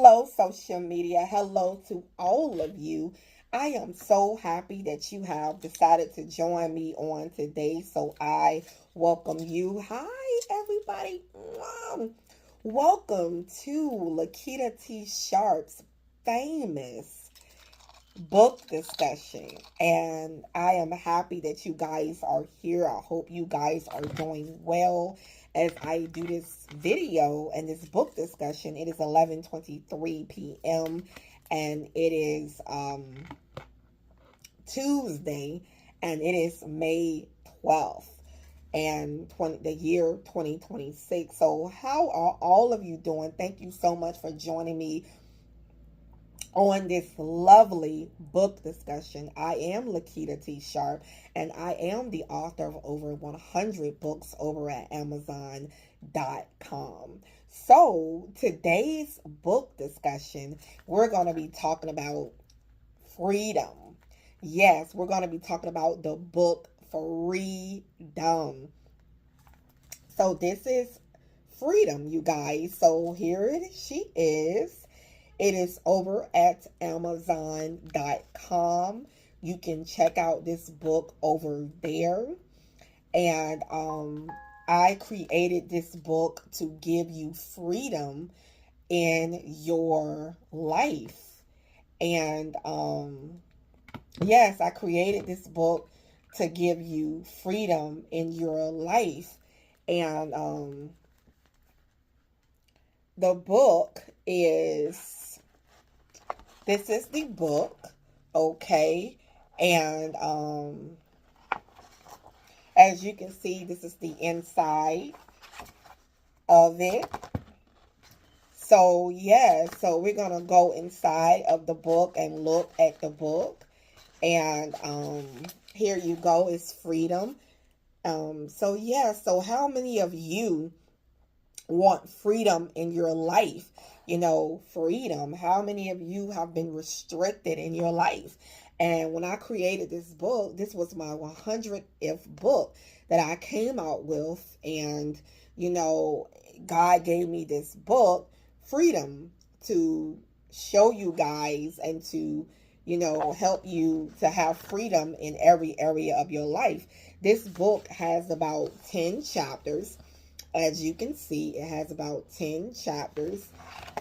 Hello, social media. Hello to all of you. I am so happy that you have decided to join me on today. So I welcome you. Hi, everybody. Welcome to Lakita T. Sharpe's famous book discussion. And I am happy that you guys are here. I hope you guys are doing well as I do this video and this book discussion. It is 11:23 p.m. and it is Tuesday, and it is May 12th and the year 2026. So how are all of you doing? Thank you so much for joining me on this lovely book discussion. I am Lakita T. Sharpe, and I am the author of over 100 books over at Amazon.com. So, today's book discussion, we're going to be talking about freedom. Yes, we're going to be talking about the book Freedom. So, this is Freedom, you guys. So, she is. It is over at Amazon.com. You can check out this book over there. And I created this book to give you freedom in your life. And yes, I created this book to give you freedom in your life. And the book this is the book, okay? And as you can see, this is the inside of it. So, yeah, so we're going to go inside of the book and look at the book. And here you go, it's freedom. So, yeah, so how many of you want freedom in your life? You know, freedom. How many of you have been restricted in your life? And when I created this book, this was my 100th book that I came out with. And, you know, God gave me this book, Freedom, to show you guys and to, you know, help you to have freedom in every area of your life. This book has about 10 chapters. As you can see, it has about 10 chapters.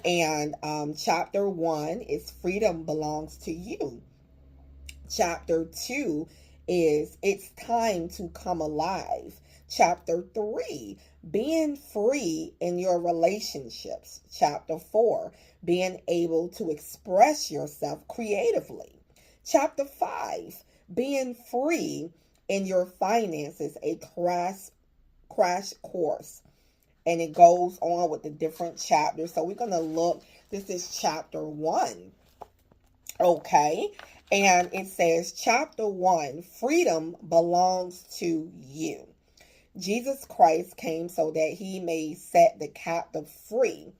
And chapter 1 is Freedom Belongs to You. Chapter 2 is It's Time to Come Alive. Chapter 3, Being Free in Your Relationships. Chapter 4, Being Able to Express Yourself Creatively. Chapter 5, Being Free in Your Finances, a crash course. And it goes on with the different chapters. So we're going to look, this is chapter 1. Okay. And it says, chapter 1, Freedom Belongs to You. Jesus Christ came so that he may set the captive free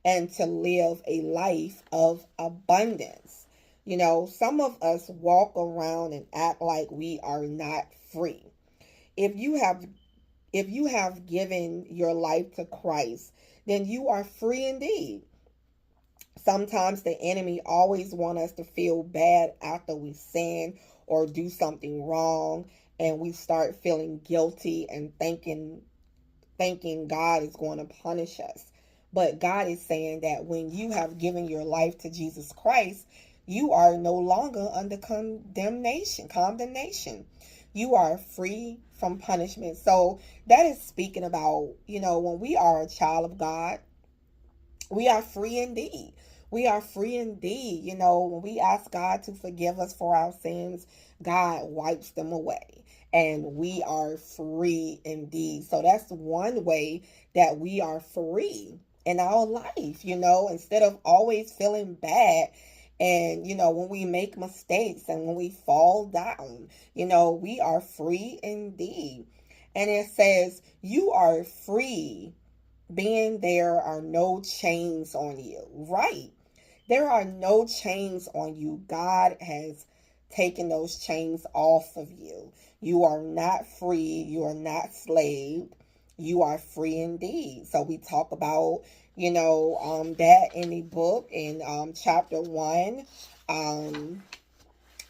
and to live a life of abundance. You know, some of us walk around and act like we are not free. If you have given your life to Christ, then you are free indeed. Sometimes the enemy always wants us to feel bad after we sin or do something wrong, and we start feeling guilty and thinking God is going to punish us. But God is saying that when you have given your life to Jesus Christ, you are no longer under condemnation. You are free from punishment. So that is speaking about, you know, when we are a child of God, we are free indeed. We are free indeed. You know, when we ask God to forgive us for our sins, God wipes them away. And we are free indeed. So that's one way that we are free in our life, you know, instead of always feeling bad. And, you know, when we make mistakes and when we fall down, you know, we are free indeed. And it says, you are free, being there are no chains on you. Right. There are no chains on you. God has taken those chains off of you. You are not free. You are not slaved. you are free indeed. So we talk about, that in the book in chapter 1.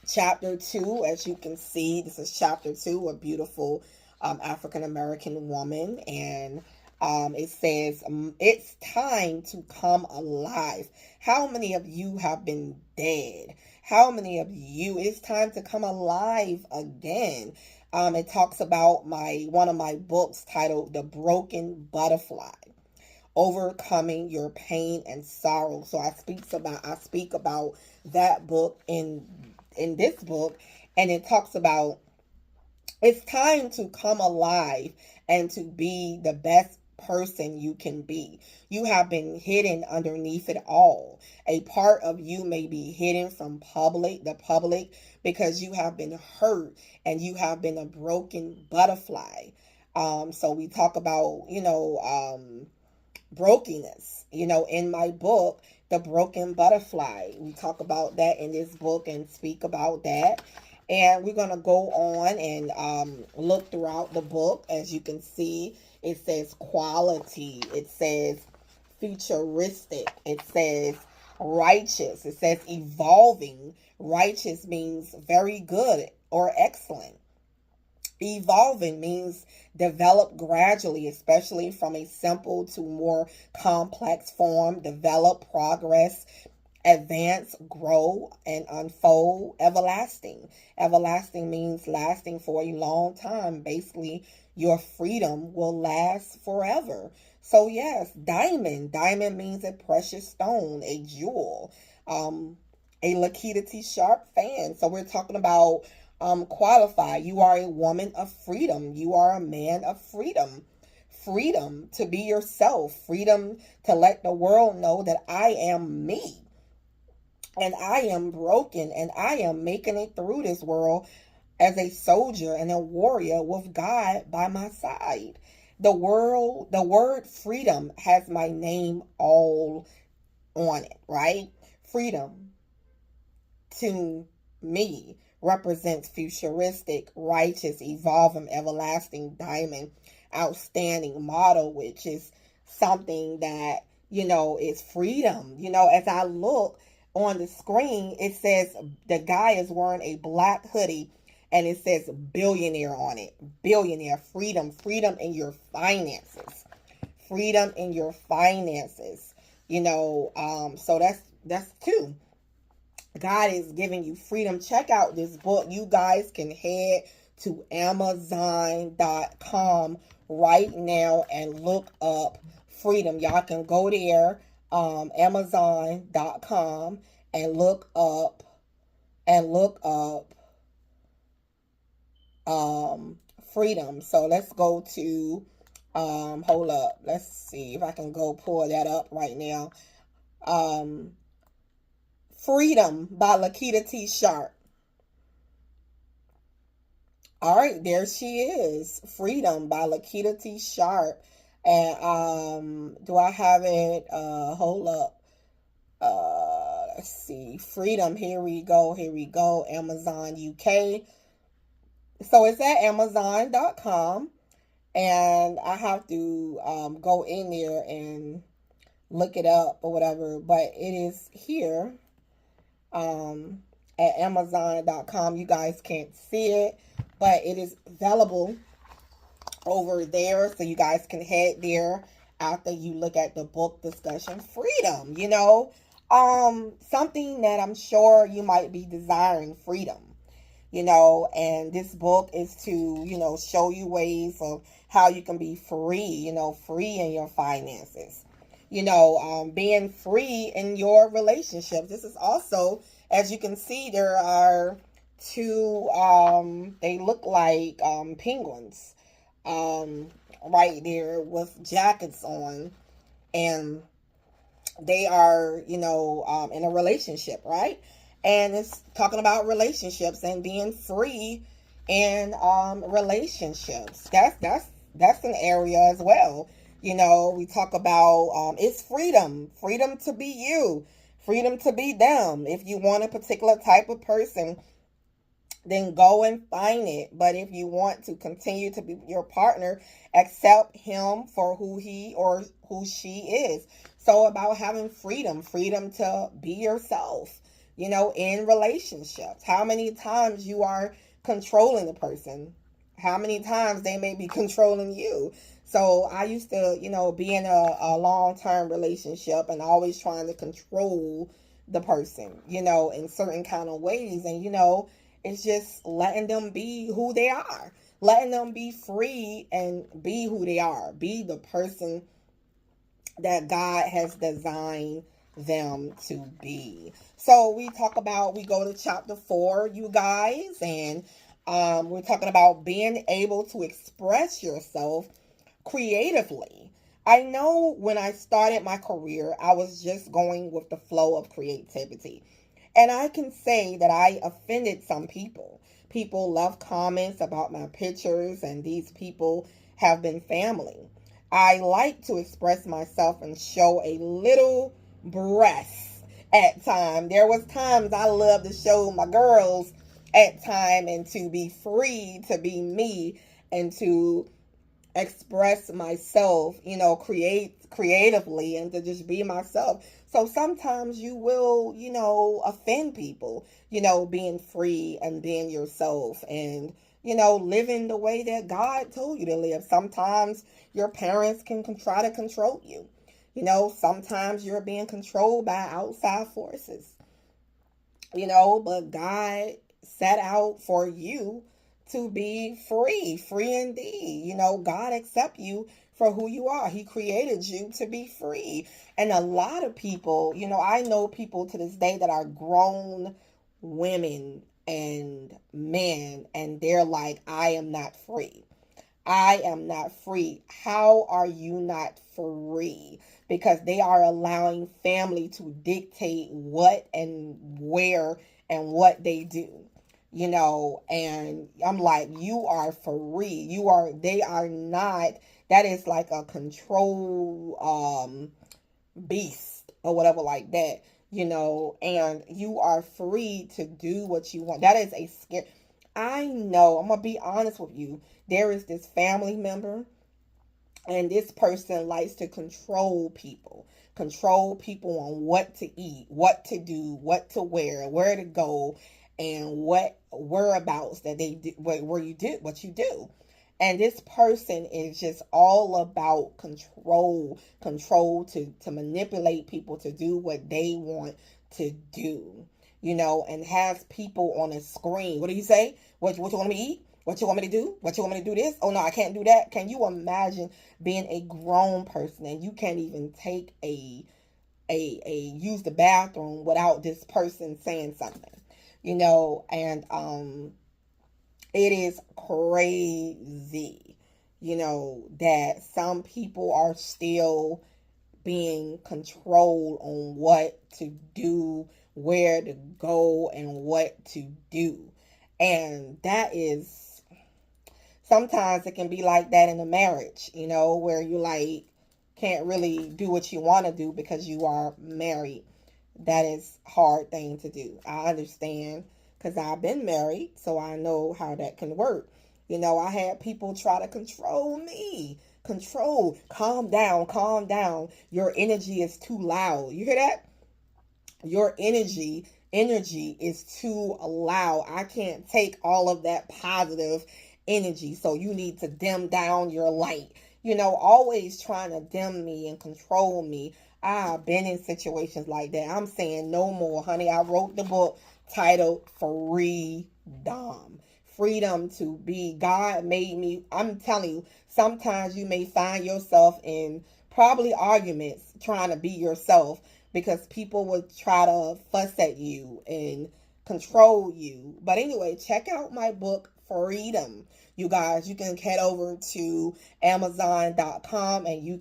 Chapter 2, as you can see, this is chapter 2, a beautiful African American woman. And it says, it's time to come alive. How many of you have been dead? How many of you, it's time to come alive again? It talks about one of my books titled The Broken Butterfly, Overcoming Your Pain and Sorrow. So I speak about that book in this book, and it talks about it's time to come alive and to be the best person you can be. You have been hidden underneath it all. A part of you may be hidden from the public, because you have been hurt and you have been a broken butterfly. So we talk about, brokenness, in my book, The Broken Butterfly. We talk about that in this book and speak about that. And we're going to go on and look throughout the book. As you can see, it says quality. It says futuristic. It says righteous. It says evolving. Righteous means very good or excellent. Evolving means develop gradually, especially from a simple to more complex form. Develop, progress, advance, grow, and unfold. Everlasting. Everlasting means lasting for a long time. Basically, your freedom will last forever. So yes, diamond. Diamond means a precious stone, a jewel. A Lakita T. Sharpe fan. So we're talking about qualify. You are a woman of freedom. You are a man of freedom. Freedom to be yourself. Freedom to let the world know that I am me. And I am broken, and I am making it through this world as a soldier and a warrior with God by my side. The word freedom has my name all on it, right? Freedom to me represents futuristic, righteous, evolving, everlasting, diamond, outstanding, model, which is something that, is freedom. As I look on the screen, it says the guy is wearing a black hoodie and it says billionaire on it. Billionaire, freedom, freedom in your finances. Freedom in your finances. So that's two. God is giving you freedom. Check out this book. You guys can head to Amazon.com right now and look up freedom. Y'all can go there, Amazon.com, and look up freedom. So let's go to hold up. Let's see if I can go pull that up right now. Freedom by Lakita T. Sharpe. All right, there she is. Freedom by Lakita T. Sharpe. And do I have it? Hold up. Let's see. Freedom. Here we go. Amazon UK. So it's at Amazon.com. And I have to go in there and look it up or whatever. But it is here. At Amazon.com. You guys can't see it, but it is available over there, so you guys can head there after you look at the book discussion. Freedom, something that I'm sure you might be desiring. Freedom, and this book is to show you ways of how you can be free, free in your finances, being free in your relationships. This is also, as you can see, there are two, they look like penguins right there with jackets on, and they are, in a relationship, right? And it's talking about relationships and being free in relationships. That's an area as well. We talk about it's freedom to be you, freedom to be them. If you want a particular type of person, then go and find it. But if you want to continue to be your partner, accept him for who he or who she is. So about having freedom, freedom to be yourself, in relationships. How many times you are controlling the person? How many times they may be controlling you? So I used to, be in a long-term relationship and always trying to control the person, in certain kind of ways. And, it's just letting them be who they are, letting them be free and be who they are, be the person that God has designed them to be. So we go to chapter 4, you guys, and we're talking about being able to express yourself creatively. I know when I started my career, I was just going with the flow of creativity. And I can say that I offended some people. People left comments about my pictures, and these people have been family. I like to express myself and show a little breast at time. There was times I loved to show my girls at time and to be free to be me and to express myself, creatively and to just be myself. So sometimes you will, offend people, being free and being yourself and, living the way that God told you to live. Sometimes your parents can try to control you. Sometimes you're being controlled by outside forces, but God set out for you to be free indeed. God accept you for who you are. He created you to be free. And a lot of people, I know people to this day that are grown women and men, and they're like, I am not free. I am not free. How are you not free? Because they are allowing family to dictate what and where and what they do. And I'm like, you are free. They are not, that is like a control beast or whatever like that, and you are free to do what you want. That is a scare. I know, I'm gonna be honest with you. There is this family member, and this person likes to control people on what to eat, what to do, what to wear, where to go, and what whereabouts that they do, where you do what you do. And this person is just all about control to manipulate people to do what they want to do, and has people on a screen. What do you say? What you want me to eat? What you want me to do? What you want me to do this? Oh no, I can't do that. Can you imagine being a grown person and you can't even take a use the bathroom without this person saying something? And it is crazy, that some people are still being controlled on what to do, where to go, and what to do. And that is, sometimes it can be like that in a marriage, where you like can't really do what you want to do because you are married. That is a hard thing to do. I understand because I've been married, so I know how that can work. I had people try to control me. Calm down. Your energy is too loud. You hear that? Your energy is too loud. I can't take all of that positive energy, so you need to dim down your light. Always trying to dim me and control me. I've been in situations like that. I'm saying no more, honey. I wrote the book titled Freedom. Freedom to be. God made me. I'm telling you, sometimes you may find yourself in probably arguments trying to be yourself because people will try to fuss at you and control you. But anyway, check out my book, Freedom. You guys, you can head over to Amazon.com and you